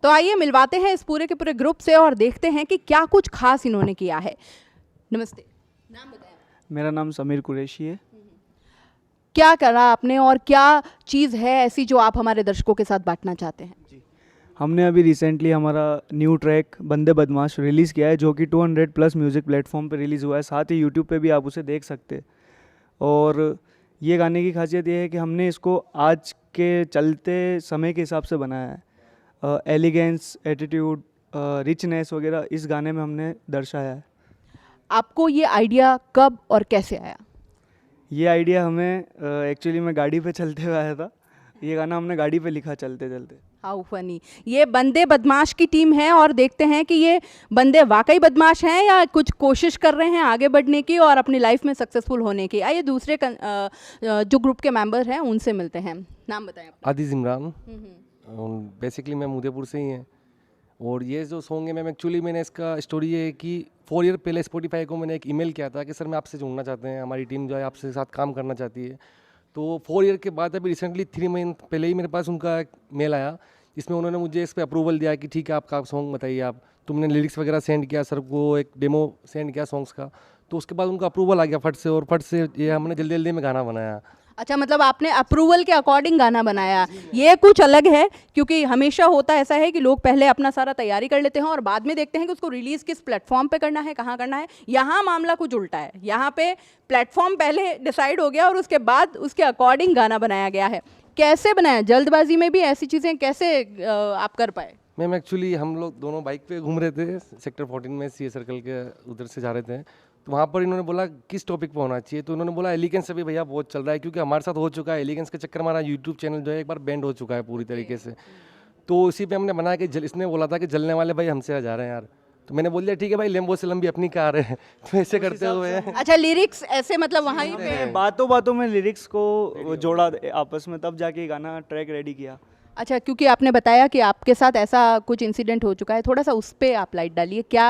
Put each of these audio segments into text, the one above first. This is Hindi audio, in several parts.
तो आइए मिलवाते हैं इस पूरे के पूरे ग्रुप से और देखते हैं कि क्या कुछ खास इन्होंने किया है। नमस्ते, नाम बताएं। मेरा नाम समीर कुरैशी है। क्या करा आपने और क्या चीज़ है ऐसी जो आप हमारे दर्शकों के साथ बांटना चाहते हैं? जी, हमने अभी रिसेंटली हमारा न्यू ट्रैक बंदे बदमाश रिलीज़ किया है, जो कि 200 प्लस म्यूज़िक प्लेटफॉर्म पे रिलीज़ हुआ है। साथ ही यूट्यूब पे भी आप उसे देख सकते हैं। और ये गाने की खासियत ये है कि हमने इसको आज के चलते समय के हिसाब से बनाया है। एलिगेंस, एटीट्यूड, रिचनेस वगैरह इस गाने में हमने दर्शाया है। आपको ये आइडिया कब और कैसे आया? ये आइडिया हमें एक्चुअली मैं गाड़ी पे चलते हुए आया था। ये गाना हमने गाड़ी पे लिखा चलते चलते। How funny. ये बंदे बदमाश की टीम है और देखते हैं कि ये बंदे वाकई बदमाश हैं या कुछ कोशिश कर रहे हैं आगे बढ़ने की और अपनी लाइफ में सक्सेसफुल होने की। आइए दूसरे जो ग्रुप के मेंबर हैं उनसे मिलते हैं। नाम बताएं अपना। आदिज इमरान। बेसिकली मैं उदयपुर से ही हैं। और ये जो सॉन्ग है मैंने इसका स्टोरी है कि 4 ईयर पहले स्पॉटिफाई को मैंने एक ईमेल किया था कि सर मैं आपसे जुड़ना चाहते हैं, हमारी टीम जो है आपसे साथ काम करना चाहती है। तो 4 ईयर के बाद अभी रिसेंटली 3 मंथ पहले ही मेरे पास उनका एक मेल आया जिसमें उन्होंने मुझे इस पर अप्रूवल दिया कि ठीक है आपका सॉन्ग बताइए आप। तुमने लिरिक्स वगैरह सेंड किया सर को, एक डेमो सेंड किया सॉन्ग्स का, तो उसके बाद उनका अप्रूवल आ गया फट से, और फट से ये हमने जल्दी जल्दी में गाना बनाया। अच्छा, मतलब आपने अप्रूवल के अकॉर्डिंग गाना बनाया। ये कुछ अलग है क्योंकि हमेशा होता ऐसा है कि लोग पहले अपना सारा तैयारी कर लेते हैं और बाद में देखते हैं कि उसको रिलीज़ किस प्लेटफॉर्म पे करना है, कहाँ करना है। यहाँ मामला कुछ उल्टा है। यहाँ पे प्लेटफॉर्म पहले डिसाइड हो गया और उसके बाद उसके अकॉर्डिंग गाना बनाया गया है। कैसे बनाया? जल्दबाजी में भी ऐसी चीज़ें कैसे आप कर पाए? मैम एक्चुअली हम लोग दोनों बाइक पे घूम रहे थे सेक्टर 14 में, सीए सर्कल के उधर से जा रहे थे। तो वहाँ पर इन्होंने बोला किस टॉपिक पे होना चाहिए, तो इन्होंने बोला एलिगेंस अभी भैया बहुत चल रहा है, क्योंकि हमारे साथ हो चुका है एलिगेंस के चक्कर हमारा यूट्यूब चैनल जो है एक बार बैंड हो चुका है पूरी तरीके से। तो उसी पे हमने बनाया कि इसने बोला था कि जलने वाले भाई हमसे जा रहे हैं यार। तो मैंने बोल दिया ठीक है भाई, लेम्बो से लंबी अपनी कार है। तो ऐसे करते हुए अच्छा, लिरिक्स ऐसे मतलब वहाँ ही पे बातों बातों में लिरिक्स को जोड़ा आपस में, तब जाके गाना ट्रैक रेडी किया। अच्छा, क्योंकि आपने बताया कि आपके साथ ऐसा कुछ इंसिडेंट हो चुका है, थोड़ा सा उस पर आप लाइट डालिए। क्या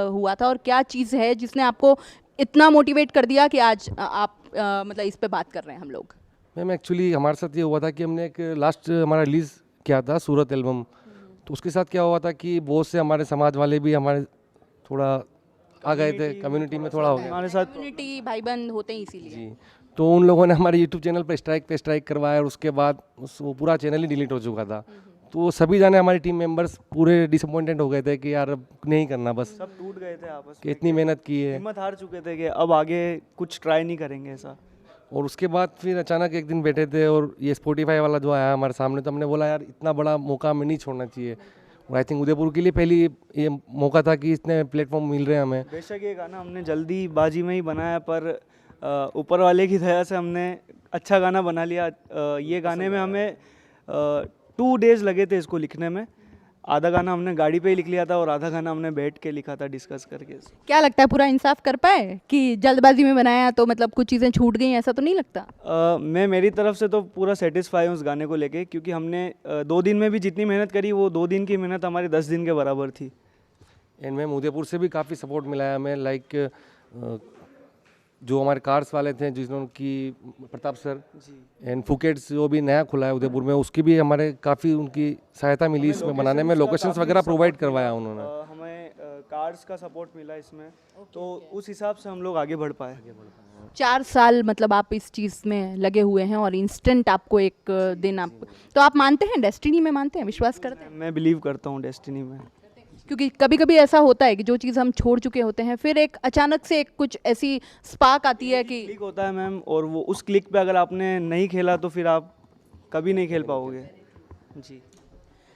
हुआ था और क्या चीज़ है जिसने आपको इतना मोटिवेट कर दिया कि आज आप मतलब इस पे बात कर रहे हैं हम लोग? मैम एक्चुअली हमारे साथ ये हुआ था कि हमने एक लास्ट हमारा रिलीज़ किया था सूरत एल्बम। तो उसके साथ क्या हुआ था कि बहुत से हमारे समाज वाले भी हमारे थोड़ा आ गए थे, कम्युनिटी में थोड़ा हो गया हमारे साथ कम्युनिटी भाईबंद होते हैं इसीलिए। जी। तो उन लोगों ने हमारे यूट्यूब चैनल पे स्ट्राइक करवाया और उसके बाद वो पूरा चैनल ही डिलीट हो चुका था। तो सभी जाने हमारी टीम मेंबर्स पूरे डिसअपॉइंटेड हो गए थे कि यार अब नहीं करना, बस सब टूट गए थे आपस कि में, इतनी मेहनत की है। हिम्मत हार चुके थे कि अब आगे कुछ ट्राई नहीं करेंगे ऐसा। और उसके बाद फिर अचानक एक दिन बैठे थे और ये स्पॉटिफाई वाला जो आया हमारे सामने, तो हमने बोला यार इतना बड़ा मौका हमें नहीं छोड़ना चाहिए। और आई थिंक उदयपुर के लिए पहली ये मौका था कि इतने प्लेटफॉर्म मिल रहे हैं हमें। बेशक ये गाना हमने जल्दीबाजी में ही बनाया, पर ऊपर वाले की दया से हमने अच्छा गाना बना लिया। ये गाने में हमें 2 डेज़ लगे थे इसको लिखने में। आधा गाना हमने गाड़ी पे ही लिख लिया था और आधा गाना हमने बैठ के लिखा था डिस्कस करके। क्या लगता है, पूरा इंसाफ कर पाए कि जल्दबाजी में बनाया तो मतलब कुछ चीज़ें छूट गई, ऐसा तो नहीं लगता? मैं मेरी तरफ से तो पूरा सेटिस्फाई हूँ उस गाने को लेके, क्योंकि हमने 2 दिन में भी जितनी मेहनत करी वो 2 दिन की मेहनत हमारी 10 दिन के बराबर थी। एंड मैम उदयपुर से भी काफ़ी सपोर्ट मिला है हमें, लाइक जो हमारे कार्स वाले थे जिन्होंने प्रताप सर एंड फुकेट्स जो भी नया खुला है उदयपुर में, उसकी भी हमारे काफ़ी उनकी सहायता मिली इसमें बनाने में। लोकेशंस वगैरह प्रोवाइड करवाया उन्होंने। हमें कार्स का सपोर्ट मिला इसमें, तो उस हिसाब से हम लोग आगे बढ़ पाए। 4 साल मतलब आप इस चीज़ में लगे हुए हैं और इंस्टेंट आपको एक दिन आप, तो आप मानते हैं डेस्टिनी में, मानते हैं, विश्वास करते हैं? मैं बिलीव करता हूँ डेस्टिनी में, क्योंकि कभी कभी ऐसा होता है कि जो चीज़ हम छोड़ चुके होते हैं फिर एक अचानक से एक कुछ ऐसी स्पार्क आती है कि क्लिक होता है मैम, और वो उस क्लिक पे अगर आपने नहीं खेला तो फिर आप कभी नहीं खेल पाओगे। जी।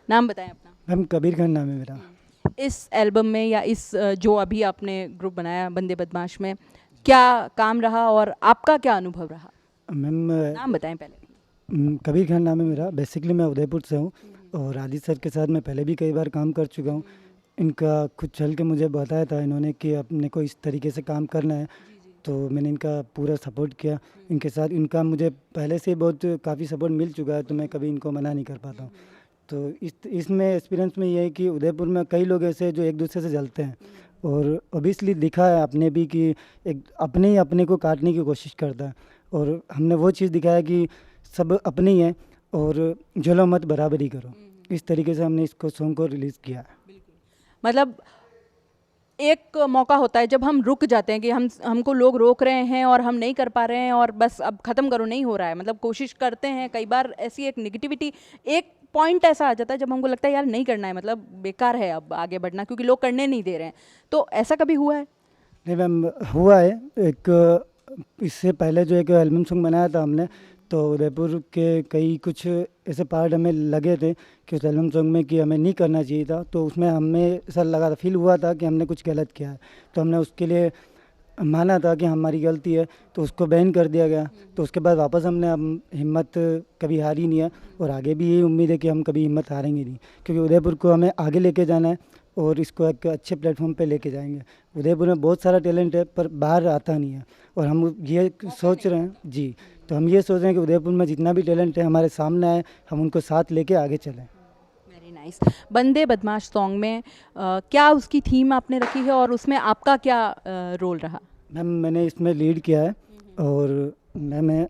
नाम बताएं अपना। मैम कबीर खान नाम है मेरा। इस एल्बम में या इस जो अभी आपने ग्रुप बनाया बंदे बदमाश में क्या काम रहा और आपका क्या अनुभव रहा? मैम नाम बताएं पहले। कबीर खान नाम है मेरा। बेसिकली मैं उदयपुर से हूँ और आदित्य सर के साथ मैं पहले भी कई बार काम कर चुका हूँ। इनका कुछ चल के मुझे बताया था इन्होंने कि अपने को इस तरीके से काम करना है, तो मैंने इनका पूरा सपोर्ट किया इनके साथ। इनका मुझे पहले से बहुत काफ़ी सपोर्ट मिल चुका है, तो मैं कभी इनको मना नहीं कर पाता हूँ। तो इसमें एक्सपीरियंस में ये है कि उदयपुर में कई लोग ऐसे हैं जो एक दूसरे से जलते हैं, और ऑब्वियसली दिखा है आपने भी कि एक अपने ही अपने को काटने की कोशिश करता है, और हमने वो चीज़ दिखाया कि सब अपने ही हैं और जलो मत बराबरी करो। इस तरीके से हमने इसको सॉन्ग को रिलीज़ किया है। मतलब एक मौका होता है जब हम रुक जाते हैं कि हमको लोग रोक रहे हैं और हम नहीं कर पा रहे हैं और बस अब ख़त्म करो, नहीं हो रहा है, मतलब कोशिश करते हैं। कई बार ऐसी एक नेगेटिविटी, एक पॉइंट ऐसा आ जाता है जब हमको लगता है यार नहीं करना है, मतलब बेकार है अब आगे बढ़ना, क्योंकि लोग करने नहीं दे रहे हैं। तो ऐसा कभी हुआ है? नहीं मैम, हुआ है। एक इससे पहले जो एक एल्बम सॉन्ग बनाया था हमने, तो उदयपुर के कई कुछ ऐसे पार्ट हमें लगे थे कि उस एल्बम सॉन्ग में कि हमें नहीं करना चाहिए था, तो उसमें हमें ऐसा लगा था, फील हुआ था कि हमने कुछ गलत किया है, तो हमने उसके लिए माना था कि हमारी गलती है, तो उसको बैन कर दिया गया। तो उसके बाद वापस हमने हिम्मत कभी हारी नहीं है, और आगे भी यही उम्मीद है कि हम कभी हिम्मत हारेंगे नहीं, क्योंकि उदयपुर को हमें आगे लेके जाना है और इसको एक अच्छे प्लेटफॉर्म पे लेके जाएंगे। उदयपुर में बहुत सारा टैलेंट है पर बाहर आता नहीं है, और हम ये सोच रहे हैं जी, तो हम ये सोच रहे हैं कि उदयपुर में जितना भी टैलेंट है हमारे सामने आए, हम उनको साथ लेके आगे चलें। Very nice. बंदे बदमाश सॉन्ग में क्या उसकी थीम आपने रखी है और उसमें आपका क्या रोल रहा? मैम मैंने इसमें लीड किया है, और मैं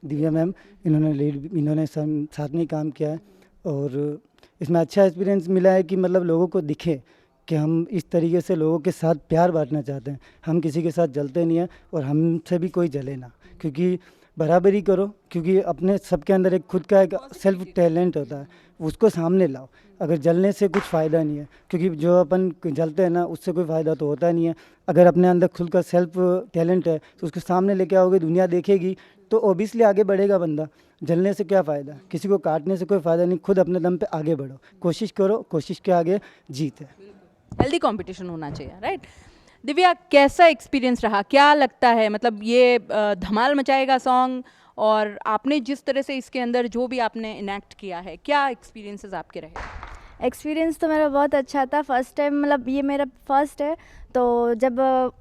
दिव्या मैम, इन्होंने साथ में काम किया है, और इसमें अच्छा एक्सपीरियंस मिला है कि मतलब लोगों को दिखे कि हम इस तरीके से लोगों के साथ प्यार बांटना चाहते हैं। हम किसी के साथ जलते नहीं हैं, और हमसे भी कोई जले ना, क्योंकि बराबरी करो, क्योंकि अपने सबके अंदर एक खुद का एक सेल्फ टैलेंट होता है, उसको सामने लाओ। अगर जलने से कुछ फ़ायदा नहीं है, क्योंकि जो अपन जलते हैं ना, उससे कोई फ़ायदा तो होता नहीं है। अगर अपने अंदर खुद का सेल्फ टैलेंट है तो उसको सामने लेके आओगे, दुनिया देखेगी, तो ओबियसली आगे बढ़ेगा बंदा। जलने से क्या फ़ायदा, किसी को काटने से कोई फ़ायदा नहीं। खुद अपने दम पे आगे बढ़ो, कोशिश करो, कोशिश के आगे जीत है। हेल्दी कंपटीशन होना चाहिए, राइट? दिव्या, कैसा एक्सपीरियंस रहा? क्या लगता है, मतलब ये धमाल मचाएगा सॉन्ग, और आपने जिस तरह से इसके अंदर जो भी आपने इनैक्ट किया है, क्या एक्सपीरियंसेस आपके रहे? एक्सपीरियंस तो मेरा बहुत अच्छा था। फर्स्ट टाइम, मतलब ये मेरा फर्स्ट है, तो जब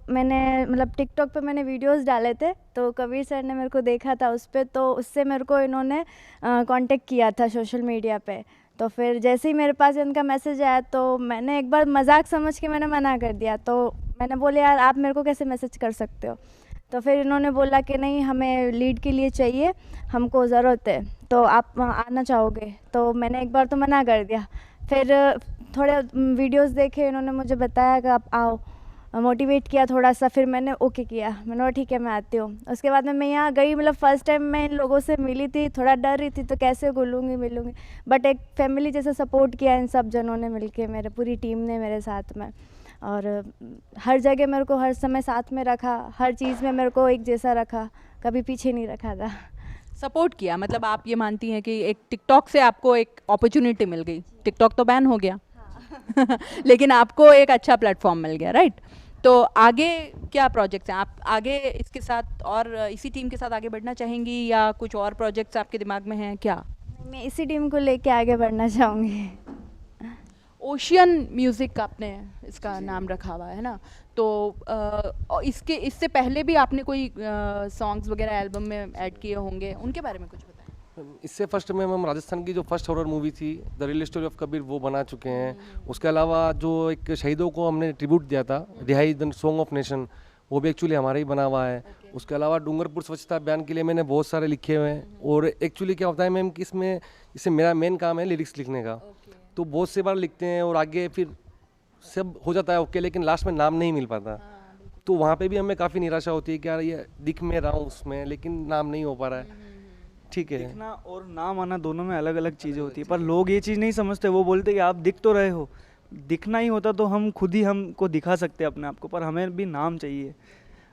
मैंने मतलब टिकटॉक पे मैंने वीडियोस डाले थे, तो कबीर सर ने मेरे को देखा था उस पर, तो उससे मेरे को इन्होंने कांटेक्ट किया था सोशल मीडिया पे। तो फिर जैसे ही मेरे पास इनका मैसेज आया, तो मैंने एक बार मजाक समझ के मैंने मना कर दिया। तो मैंने बोला यार आप मेरे को कैसे मैसेज कर सकते हो? तो फिर इन्होंने बोला कि नहीं, हमें लीड के लिए चाहिए, हमको ज़रूरत है, तो आप आना चाहोगे? तो मैंने एक बार तो मना कर दिया। फिर थोड़े वीडियोस देखे, इन्होंने मुझे बताया कि आप आओ, मोटिवेट किया थोड़ा सा, फिर मैंने ओके किया। मैंने बोला ठीक है मैं आती हूँ। उसके बाद में मैं यहाँ गई, मतलब फ़र्स्ट टाइम मैं इन लोगों से मिली थी, थोड़ा डर रही थी तो कैसे मिलूँगी, बट एक फैमिली जैसे सपोर्ट किया इन सब जनों ने मिलके, मेरे पूरी टीम ने मेरे साथ में, और हर जगह मेरे को हर समय साथ में रखा, हर चीज़ में मेरे को एक जैसा रखा, कभी पीछे नहीं रखा था। सपोर्ट किया, मतलब आप ये मानती हैं कि एक टिकटॉक से आपको एक अपॉर्चुनिटी मिल गई। टिकटॉक तो बैन हो गया लेकिन आपको एक अच्छा प्लेटफॉर्म मिल गया, राइट? तो आगे क्या प्रोजेक्ट्स हैं? आप आगे इसके साथ और इसी टीम के साथ आगे बढ़ना चाहेंगी, या कुछ और प्रोजेक्ट्स आपके दिमाग में हैं क्या? मैं इसी टीम को लेके आगे बढ़ना चाहूँगी। ओशियन म्यूज़िक आपने इसका नाम रखा हुआ है ना, तो इससे पहले भी आपने कोई सॉन्ग्स वगैरह एल्बम में ऐड किए होंगे, उनके बारे में कुछ बताएं। इससे फर्स्ट में हम राजस्थान की जो फर्स्ट हॉरर मूवी थी the real story of Kabir, वो बना चुके हैं। उसके अलावा जो एक शहीदों को हमने ट्रिब्यूट दिया था, रिहाई द सॉन्ग ऑफ नेशन, वो भी एक्चुअली हमारा ही बना हुआ है। उसके अलावा डूंगरपुर स्वच्छता अभियान के लिए मैंने बहुत सारे लिखे हुए हैं। और एक्चुअली क्या होता है मैम कि इससे मेरा मेन काम है लिरिक्स लिखने का, तो बहुत से बार लिखते हैं और आगे फिर सब हो जाता है ओके, लेकिन लास्ट में नाम नहीं मिल पाता। तो वहाँ पे भी हमें काफ़ी निराशा होती है कि यार ये दिख में रहा हूँ उसमें, लेकिन नाम नहीं हो पा रहा है। ठीक है, दिखना और नाम आना दोनों में अलग अलग चीज़ें होती है, पर लोग ये चीज़ नहीं समझते। वो बोलते कि आप दिख तो रहे हो, दिखना ही होता तो हम खुद ही हमको दिखा सकते हैं अपने आप को, पर हमें भी नाम चाहिए।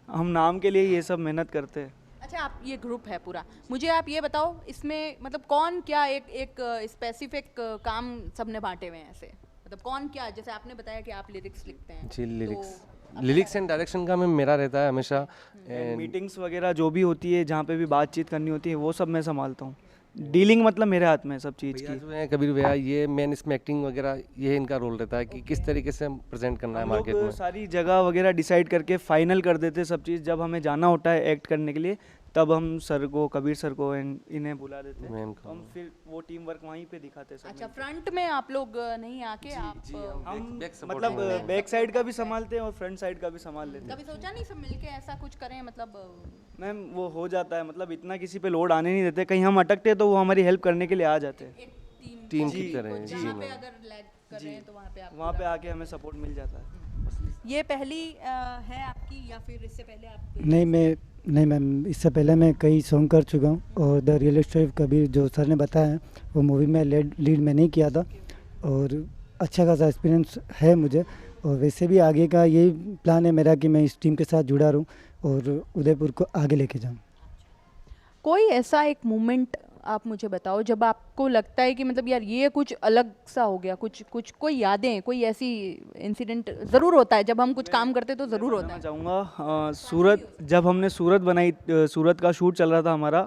हम नाम के लिए ये सब मेहनत करते हैं। अच्छा, आप ये ग्रुप है पूरा, मुझे आप ये बताओ इसमें मतलब कौन क्या एक स्पेसिफिक काम सबने बांटे हुए हैं ऐसे, मतलब कौन क्या? जैसे आपने बताया कि आप लिरिक्स लिखते हैं जी, तो लिरिक्स एंड डायरेक्शन का मैं मेरा रहता है हमेशा। मीटिंग्स वगैरह जो भी होती है, जहाँ पे भी बातचीत करनी होती है, वो सब मैं संभालता हूँ। डीलिंग मतलब मेरे हाथ में है सब चीज़ भैया की। जो है कबीर भैया, ये मेन इसमें एक्टिंग वगैरह ये इनका रोल रहता है कि किस तरीके से प्रेजेंट करना है हम मार्केट लोग में। सारी जगह वगैरह डिसाइड करके फाइनल कर देते सब चीज़। जब हमें जाना होता है एक्ट करने के लिए तब हम सर को, कबीर सर को इन्हें बुला देते हैं, मैम तो हम फिर वो टीम वर्क वहीं पे दिखाते हैं सब अच्छा, मिलके। फ्रंट में आप लोग नहीं आके आप हम बैक सपोर्ट मतलब बैक साइड का भी संभालते हैं और फ्रंट साइड का भी संभाल लेते हैं। कभी सोचा नहीं सब मिलके ऐसा कुछ करें, मतलब मैम वो हो जाता है, मतलब इतना किसी पे लोड आने नहीं देते। कहीं हम अटकते हैं तो वो हमारी हेल्प करने के लिए आ जाते हैं। एक टीम टीम की तरह जी जहाँ पे मैम। अगर लैग कर रहे हैं तो वहाँ पे आप वहाँ पे आके हमें सपोर्ट मिल जाता है। ये पहली है आपकी या फिर इससे पहले आप नहीं मैम, इससे पहले मैं कई सॉन्ग कर चुका हूँ और the real story of Kabir जो सर ने बताया है वो मूवी में लीड में नहीं किया था और अच्छा खासा एक्सपीरियंस है मुझे। और वैसे भी आगे का यही प्लान है मेरा कि मैं इस टीम के साथ जुड़ा रहूँ और उदयपुर को आगे लेके जाऊँ। कोई ऐसा एक मोमेंट आप मुझे बताओ जब आपको लगता है कि मतलब यार ये कुछ अलग सा हो गया, कुछ कोई यादें, कोई ऐसी इंसिडेंट ज़रूर होता है जब हम कुछ काम करते तो ज़रूर होता मैं है। चाहूँगा सूरत, जब हमने सूरत बनाई, सूरत का शूट चल रहा था हमारा,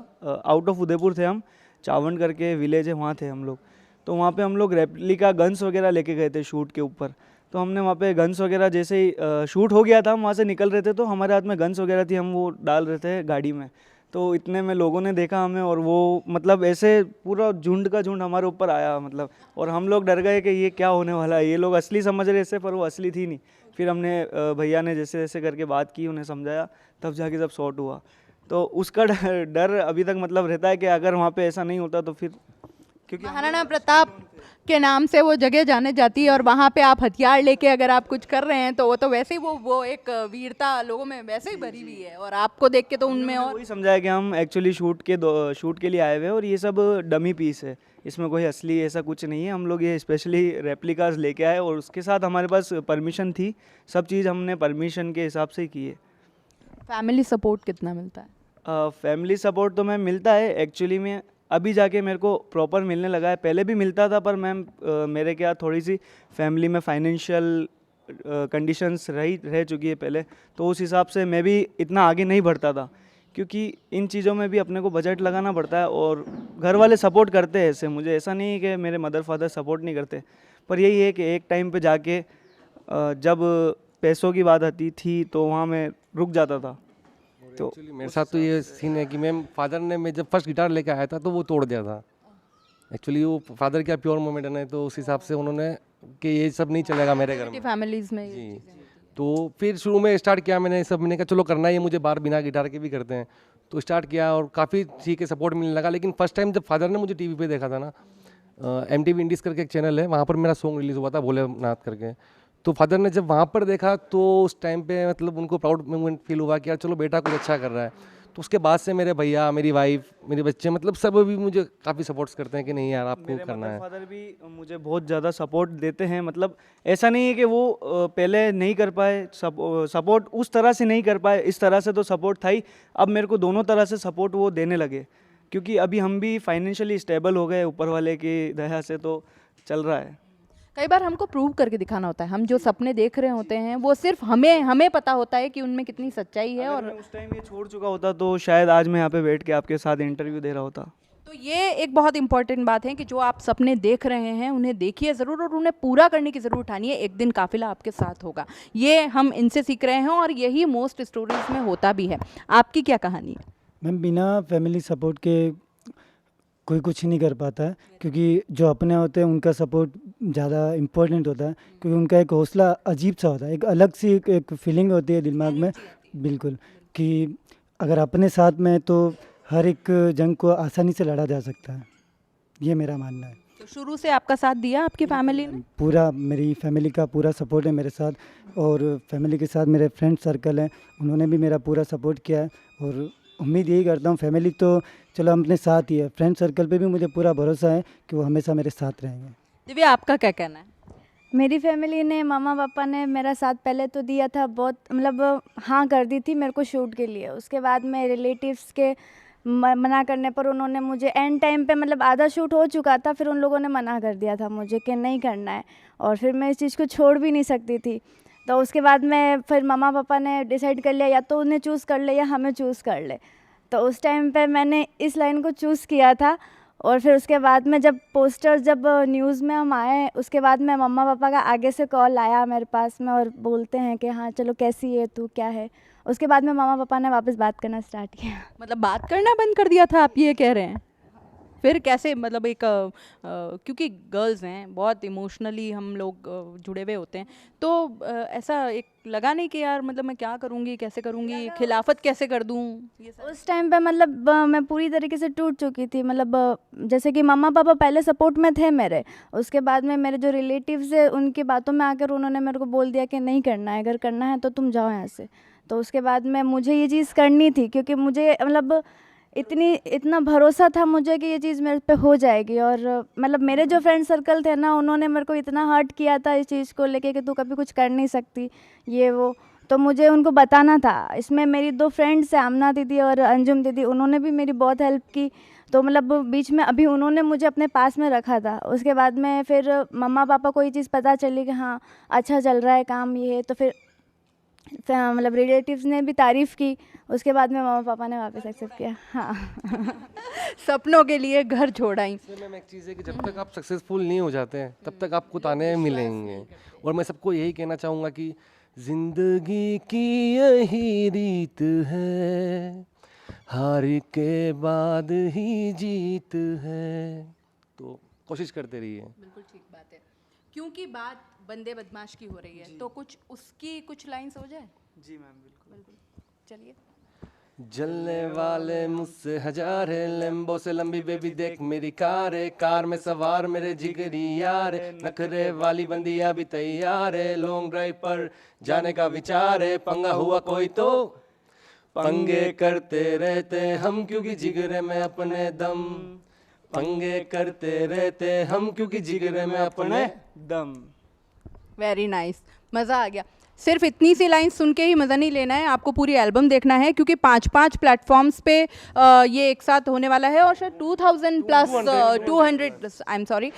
आउट ऑफ उदयपुर थे हम, चावंड करके विलेज है वहाँ थे हम लोग। तो वहाँ पे हम लोग रेप्लिका गन्स वगैरह लेके गए थे शूट के ऊपर। तो हमने वहाँ पे गन्स वगैरह जैसे ही शूट हो गया था, हम वहाँ से निकल रहे थे तो हमारे हाथ में गन्स वगैरह थी, हम वो डाल रहे थे गाड़ी में। तो इतने में लोगों ने देखा हमें और वो मतलब ऐसे पूरा झुंड का झुंड हमारे ऊपर आया मतलब, और हम लोग डर गए कि ये क्या होने वाला है। ये लोग असली समझ रहे थे पर वो असली थी नहीं। फिर हमने भैया ने जैसे जैसे करके बात की, उन्हें समझाया, तब जाके जब शॉट हुआ। तो उसका डर अभी तक मतलब रहता है कि अगर वहाँ पे ऐसा नहीं होता तो फिर, क्योंकि महाराणा प्रताप के नाम से वो जगह जाने जाती है और वहाँ पे आप हथियार लेके अगर आप कुछ कर रहे हैं तो वो तो वैसे ही वो एक वीरता लोगों में वैसे ही भरी हुई है और आपको देख के तो उनमें और वही समझाया कि हम एक्चुअली शूट के लिए आए हुए हैं और ये सब डमी पीस है, इसमें कोई असली ऐसा कुछ नहीं है। हम लोग ये स्पेशली रेप्लिकास लेके आए और उसके साथ हमारे पास परमिशन थी, सब चीज़ हमने परमिशन के हिसाब से की है। फैमिली सपोर्ट कितना मिलता है? फैमिली सपोर्ट तो मैम मिलता है एक्चुअली में, अभी जाके मेरे को प्रॉपर मिलने लगा है। पहले भी मिलता था पर मैम मेरे क्या थोड़ी सी फैमिली में फाइनेंशियल कंडीशंस रह चुकी है पहले, तो उस हिसाब से मैं भी इतना आगे नहीं बढ़ता था, क्योंकि इन चीज़ों में भी अपने को बजट लगाना पड़ता है और घर वाले सपोर्ट करते हैं। ऐसे मुझे ऐसा नहीं है कि मेरे मदर फादर सपोर्ट नहीं करते, पर यही है कि एक टाइम पे जाके जब पैसों की बात आती थी तो वहाँ मैं रुक जाता था। तो एक्चुअली मेरे साथ तो ये सीन है कि मैम फादर ने, मैं जब फर्स्ट गिटार लेके आया था तो वो तोड़ दिया था। एक्चुअली वो फादर क्या प्योर मोमेंट है, तो उस हिसाब से उन्होंने कि ये सब नहीं चलेगा मेरे घर में। फैमिलीज में जी, तो फिर शुरू में स्टार्ट किया मैंने सब, मैंने कहा चलो करना ही है मुझे, बाहर बिना गिटार के भी करते हैं, तो स्टार्ट किया और काफ़ी ठीक है सपोर्ट मिलने लगा। लेकिन फर्स्ट टाइम जब फादर ने मुझे टीवी पे देखा था ना, MTV इंडीज़ करके एक चैनल है, वहाँ पर मेरा सॉन्ग रिलीज़ हुआ था भोलेनाथ करके, तो फादर ने जब वहाँ पर देखा तो उस टाइम पे मतलब उनको प्राउड मोमेंट फील हुआ कि यार चलो बेटा कुछ अच्छा कर रहा है। तो उसके बाद से मेरे भैया, मेरी वाइफ, मेरे बच्चे, मतलब सब भी मुझे काफ़ी सपोर्ट्स करते हैं कि नहीं यार आपको मेरे करना मदर है। फादर भी मुझे बहुत ज़्यादा सपोर्ट देते हैं। मतलब ऐसा नहीं है कि वो पहले नहीं कर पाए सपोर्ट, उस तरह से नहीं कर पाए, इस तरह से तो सपोर्ट था ही। अब मेरे को दोनों तरह से सपोर्ट वो देने लगे, क्योंकि अभी हम भी फाइनेंशियली स्टेबल हो गए ऊपर वाले की दया से, तो चल रहा है। कई बार हमको प्रूव करके दिखाना होता है, हम जो सपने देख रहे होते हैं वो सिर्फ हमें पता होता है कि उनमें कितनी सच्चाई है। अगर और मैं उस टाइम ये छोड़ चुका होता तो शायद आज मैं यहाँ पे बैठ के आपके साथ इंटरव्यू दे रहा होता। तो ये एक बहुत इंपॉर्टेंट बात है कि जो आप सपने देख रहे हैं उन्हें देखिए ज़रूर और उन्हें पूरा करने की ज़रूर ठानिए। एक दिन काफिला आपके साथ होगा, ये हम इनसे सीख रहे हैं और यही मोस्ट स्टोरीज में होता भी है। आपकी क्या कहानी है? मैम, बिना फैमिली सपोर्ट के कोई कुछ नहीं कर पाता है, क्योंकि जो अपने होते हैं उनका सपोर्ट ज़्यादा इम्पोर्टेंट होता है, क्योंकि उनका एक हौसला अजीब सा होता है, एक अलग सी एक फीलिंग होती है दिमाग में, बिल्कुल, कि अगर अपने साथ में तो हर एक जंग को आसानी से लड़ा जा सकता है, ये मेरा मानना है। तो शुरू से आपका साथ दिया आपकी फैमिली ने? पूरा मेरी फैमिली का पूरा सपोर्ट है मेरे साथ, और फैमिली के साथ मेरे फ्रेंड सर्कल हैं, उन्होंने भी मेरा पूरा सपोर्ट किया है। और उम्मीद यही करता हूँ, फैमिली तो चलो अपने साथ ही है, फ्रेंड सर्कल पे भी मुझे पूरा भरोसा है कि वो हमेशा मेरे साथ रहेंगे। दिव्या, आपका क्या कहना है? मेरी फैमिली ने, मामा पापा ने मेरा साथ पहले तो दिया था, बहुत मतलब हाँ कर दी थी मेरे को शूट के लिए। उसके बाद में रिलेटिव्स के मना करने पर उन्होंने मुझे एंड टाइम पे, मतलब आधा शूट हो चुका था, फिर उन लोगों ने मना कर दिया था मुझे कि नहीं करना है, और फिर मैं इस चीज़ को छोड़ भी नहीं सकती थी। तो उसके बाद में फिर मामा पापा ने डिसाइड कर लिया या तो उन्हें चूज़ कर ले या हमें चूज़ कर ले। तो उस टाइम पे मैंने इस लाइन को चूज़ किया था, और फिर उसके बाद में जब पोस्टर जब न्यूज़ में हम आए, उसके बाद में मम्मा पापा का आगे से कॉल आया मेरे पास में और बोलते हैं कि हाँ चलो कैसी है तू, क्या है। उसके बाद में मम्मा पापा ने वापस बात करना स्टार्ट किया। मतलब बात करना बंद कर दिया था, आप ये कह रहे हैं? फिर कैसे, मतलब एक क्योंकि गर्ल्स हैं, बहुत इमोशनली हम लोग जुड़े हुए होते हैं, तो ऐसा एक लगा नहीं कि यार मतलब मैं क्या करूँगी, कैसे करूँगी, खिलाफत कैसे कर दूँ, ये सब? उस टाइम पे मतलब मैं पूरी तरीके से टूट चुकी थी। मतलब जैसे कि मम्मा पापा पहले सपोर्ट में थे मेरे, उसके बाद में मेरे जो रिलेटिव्स है उनकी बातों में आकर उन्होंने मेरे को बोल दिया कि नहीं करना है, अगर करना है तो तुम जाओ यहाँ से। तो उसके बाद में मुझे ये चीज़ करनी थी, क्योंकि मुझे मतलब इतना भरोसा था मुझे कि ये चीज़ मेरे पे हो जाएगी। और मतलब मेरे जो फ्रेंड सर्कल थे ना, उन्होंने मेरे को इतना हर्ट किया था इस चीज़ को लेके कि तू कभी कुछ कर नहीं सकती, ये वो। तो मुझे उनको बताना था। इसमें मेरी 2 फ्रेंड्स हैं, आमना दीदी और अंजुम दीदी, उन्होंने भी मेरी बहुत हेल्प की। तो मतलब बीच में अभी उन्होंने मुझे अपने पास में रखा था। उसके बाद में फिर मम्मा पापा को ये चीज़ पता चली कि हाँ अच्छा चल रहा है काम, ये है, तो फिर मतलब रिलेटिव्स ने भी तारीफ़ की। उसके बाद में मम्मा पापा ने वापस एक्सेप्ट किया। हाँ सपनों के लिए घर छोड़ आई। इसमें मैम एक चीज़ है कि जब तक आप सक्सेसफुल नहीं हो जाते हैं तब तक आपको ताने मिलेंगे। और मैं सबको यही कहना चाहूँगा कि ज़िंदगी की यही रीत है, हार के बाद ही जीत है, तो कोशिश करते रहिए। बिल्कुल ठीक बात है। क्योंकि बात बंदे बदमाश की हो रही है, तो कुछ उसकी कुछ लाइंस हो जाए। जी मैम, बिल्कुल। बिल्कुल, चलिए। जलने वाले मुझसे हजार है, लेम्बो से लंबी बेबी देख मेरी कार है, कार में सवार मेरे जिगरी यार है, नखरे वाली बंदिया भी तैयार है, लॉन्ग ड्राइव पर जाने का विचार है, पंगा हुआ कोई तो पंगे करते रहते हम, क्योंकि जिगरे में अपने दम, पंगे करते रहते हम क्योंकि जिगरे में अपने दम। वेरी नाइस, मज़ा आ गया। सिर्फ इतनी सी लाइन सुन के ही मज़ा नहीं लेना है, आपको पूरी एल्बम देखना है, क्योंकि 5 प्लेटफॉर्म्स पे ये एक साथ होने वाला है। और शायद 2000 plus 200 I am sorry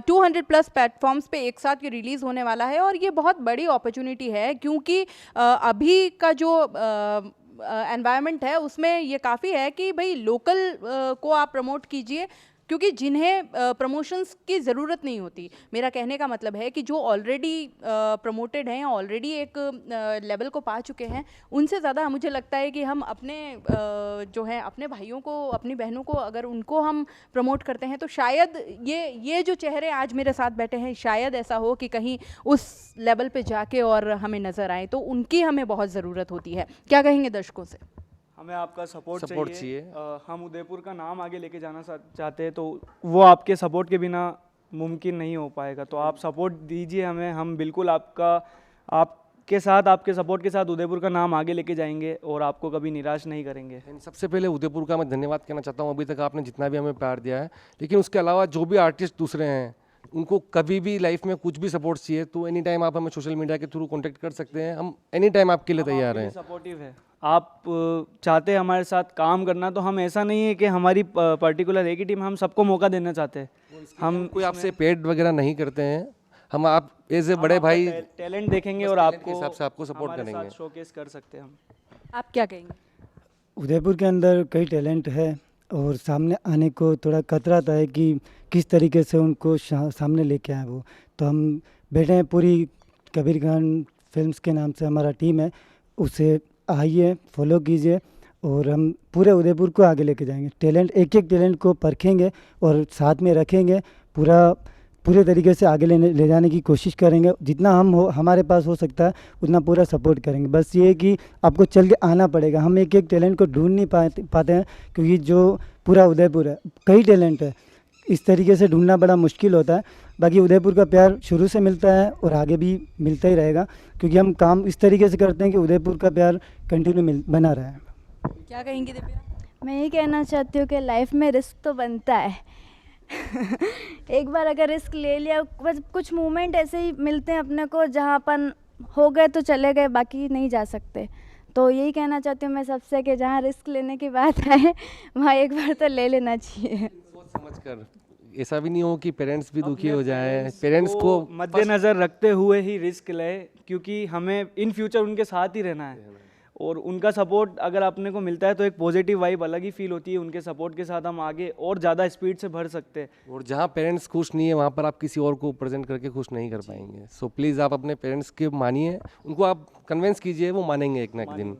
200 plus platforms पे एक साथ ये रिलीज़ होने वाला है। और ये बहुत बड़ी अपॉर्चुनिटी है, क्योंकि अभी का जो एनवायरनमेंट है उसमें ये काफ़ी है कि भाई लोकल को आप प्रमोट कीजिए, क्योंकि जिन्हें प्रमोशंस की ज़रूरत नहीं होती। मेरा कहने का मतलब है कि जो ऑलरेडी प्रमोटेड हैं, ऑलरेडी एक लेवल को पा चुके हैं, उनसे ज़्यादा मुझे लगता है कि हम अपने जो है अपने भाइयों को, अपनी बहनों को, अगर उनको हम प्रमोट करते हैं तो शायद ये जो चेहरे आज मेरे साथ बैठे हैं, शायद ऐसा हो कि कहीं उस लेवल पे जाके और हमें नज़र आए, तो उनकी हमें बहुत ज़रूरत होती है। क्या कहेंगे दर्शकों से? हमें आपका सपोर्ट चाहिए। चाहिए। हम उदयपुर का नाम आगे लेके जाना चाहते हैं, तो वो आपके सपोर्ट के बिना मुमकिन नहीं हो पाएगा। तो आप सपोर्ट दीजिए हमें, हम बिल्कुल आपके साथ, आपके सपोर्ट के साथ उदयपुर का नाम आगे लेके जाएंगे और आपको कभी निराश नहीं करेंगे। सबसे पहले उदयपुर का मैं धन्यवाद कहना चाहता हूँ, अभी तक आपने जितना भी हमें प्यार दिया है। लेकिन उसके अलावा जो भी आर्टिस्ट दूसरे हैं, उनको कभी भी लाइफ में कुछ भी सपोर्ट चाहिए तो एनी टाइम आप हमें सोशल मीडिया के थ्रू कांटेक्ट कर सकते हैं। हम एनी टाइम आपके लिए तैयार हैं। सपोर्टिव है। आप चाहते हैं हमारे साथ काम करना, तो हम ऐसा नहीं है कि हमारी पर्टिकुलर एक ही टीम, हम सबको मौका देना चाहते हैं। हम कोई आपसे पेड वगैरह नहीं करते हैं, हम आप एज ए बड़े भाई टैलेंट देखेंगे और talent के आपको हिसाब से आपको सपोर्ट हमारे करेंगे। साथ शोकेस कर सकते हैं हम। आप क्या कहेंगे? उदयपुर के अंदर कई टैलेंट है और सामने आने को थोड़ा कतराता है कि किस तरीके से उनको सामने लेके आए वो। तो हम बैठे हैं, पूरी कबीर खान फिल्म्स के नाम से हमारा टीम है, उसे आइए फॉलो कीजिए और हम पूरे उदयपुर को आगे लेके जाएंगे। टैलेंट, एक एक टैलेंट को परखेंगे और साथ में रखेंगे, पूरे तरीके से आगे ले जाने की कोशिश करेंगे। जितना हमारे पास हो सकता है उतना पूरा सपोर्ट करेंगे। बस ये है कि आपको चल के आना पड़ेगा। हम एक एक टैलेंट को ढूंढ नहीं पाते हैं, क्योंकि जो पूरा उदयपुर है, कई टैलेंट है, इस तरीके से ढूंढना बड़ा मुश्किल होता है। बाकी उदयपुर का प्यार शुरू से मिलता है और आगे भी मिलता ही रहेगा, क्योंकि हम काम इस तरीके से करते हैं कि उदयपुर का प्यार कंटिन्यू बना रहे। क्या कहेंगी दिव्या? मैं ये कहना चाहती हूँ कि लाइफ में रिस्क तो बनता है। एक बार अगर रिस्क ले लिया, बस कुछ मोमेंट ऐसे ही मिलते हैं अपने को जहाँ अपन हो गए तो चले गए, बाकी नहीं जा सकते। तो यही कहना चाहती हूँ मैं सबसे कि जहाँ रिस्क लेने की बात है वहाँ एक बार तो ले लेना चाहिए। सोच समझ कर, ऐसा भी नहीं हो कि पेरेंट्स भी दुखी हो जाए। पेरेंट्स को मद्देनजर रखते हुए ही रिस्क ले, क्योंकि हमें इन फ्यूचर उनके साथ ही रहना है। और उनका सपोर्ट अगर अपने को मिलता है तो एक पॉजिटिव वाइब अलग ही फील होती है। उनके सपोर्ट के साथ हम आगे और ज़्यादा स्पीड से बढ़ सकते हैं। और जहाँ पेरेंट्स खुश नहीं है वहाँ पर आप किसी और को प्रेजेंट करके खुश नहीं कर पाएंगे। सो प्लीज़ आप अपने पेरेंट्स के मानिए, उनको आप कन्विंस कीजिए, वो मानेंगे एक ना एक दिन।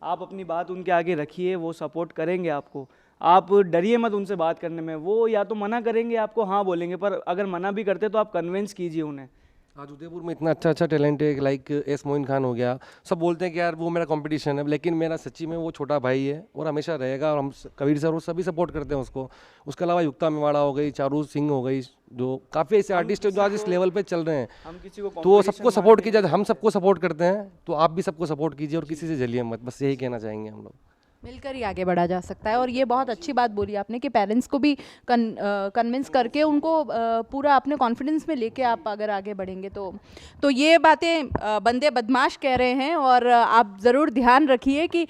आप अपनी बात उनके आगे रखिए, वो सपोर्ट करेंगे आपको। आप डरिए मत उनसे बात करने में, वो या तो मना करेंगे आपको हाँ बोलेंगे, पर अगर मना भी करते तो आप कन्विंस कीजिए उन्हें। आज उदयपुर में इतना अच्छा टैलेंट है, लाइक एस मोइन खान हो गया, सब बोलते हैं कि यार वो मेरा कंपटीशन है, लेकिन मेरा सच्ची में वो छोटा भाई है और हमेशा रहेगा। और हम कबीर सर वो सभी सपोर्ट करते हैं उसको। उसके अलावा युक्ता मेवाड़ा हो गई, चारू सिंह हो गई, जो काफ़ी ऐसे आर्टिस्ट हैं जो आज इस लेवल पे चल रहे हैं। हम किसी को तो सबको सपोर्ट कीजिए, हम सबको सपोर्ट करते हैं, तो आप भी सबको सपोर्ट कीजिए और किसी से जलिए मत, बस यही कहना चाहेंगे हम लोग। मिलकर ही आगे बढ़ा जा सकता है। और ये बहुत अच्छी बात बोली आपने कि पेरेंट्स को भी कन्विंस करके उनको पूरा अपने कॉन्फिडेंस में लेके आप अगर आगे बढ़ेंगे तो ये बातें बंदे बदमाश कह रहे हैं। और आप ज़रूर ध्यान रखिए कि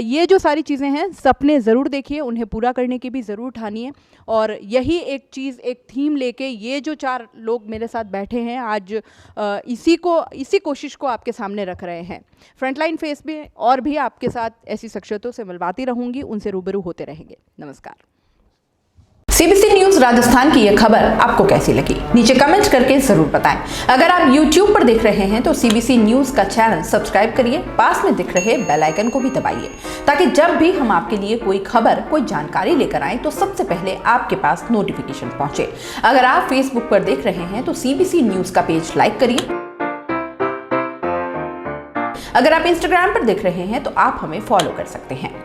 ये जो सारी चीज़ें हैं, सपने ज़रूर देखिए, उन्हें पूरा करने की भी ज़रूर ठानिए। और यही एक चीज़, एक थीम लेके ये जो 4 लोग मेरे साथ बैठे हैं आज, इसी कोशिश को आपके सामने रख रहे हैं। फ्रंटलाइन फेस में और भी आपके साथ ऐसी शख्सियतों से मिलवाती रहूंगी, उनसे रूबरू होते रहेंगे। नमस्कार। सीबीसी न्यूज़ राजस्थान की यह खबर आपको कैसी लगी, नीचे कमेंट करके जरूर बताएं। अगर आप YouTube पर देख रहे हैं तो सीबीसी न्यूज़ का चैनल सब्सक्राइब करिए, पास में दिख रहे बेल आइकन को भी दबाइए, ताकि जब भी हम आपके लिए कोई खबर, कोई जानकारी लेकर आएं तो सबसे पहले आपके पास नोटिफिकेशन पहुंचे। अगर आप Facebook पर देख रहे हैं तो सीबीसी न्यूज़ का पेज लाइक करिए। अगर आप Instagram पर देख रहे हैं तो आप हमें फॉलो कर सकते हैं।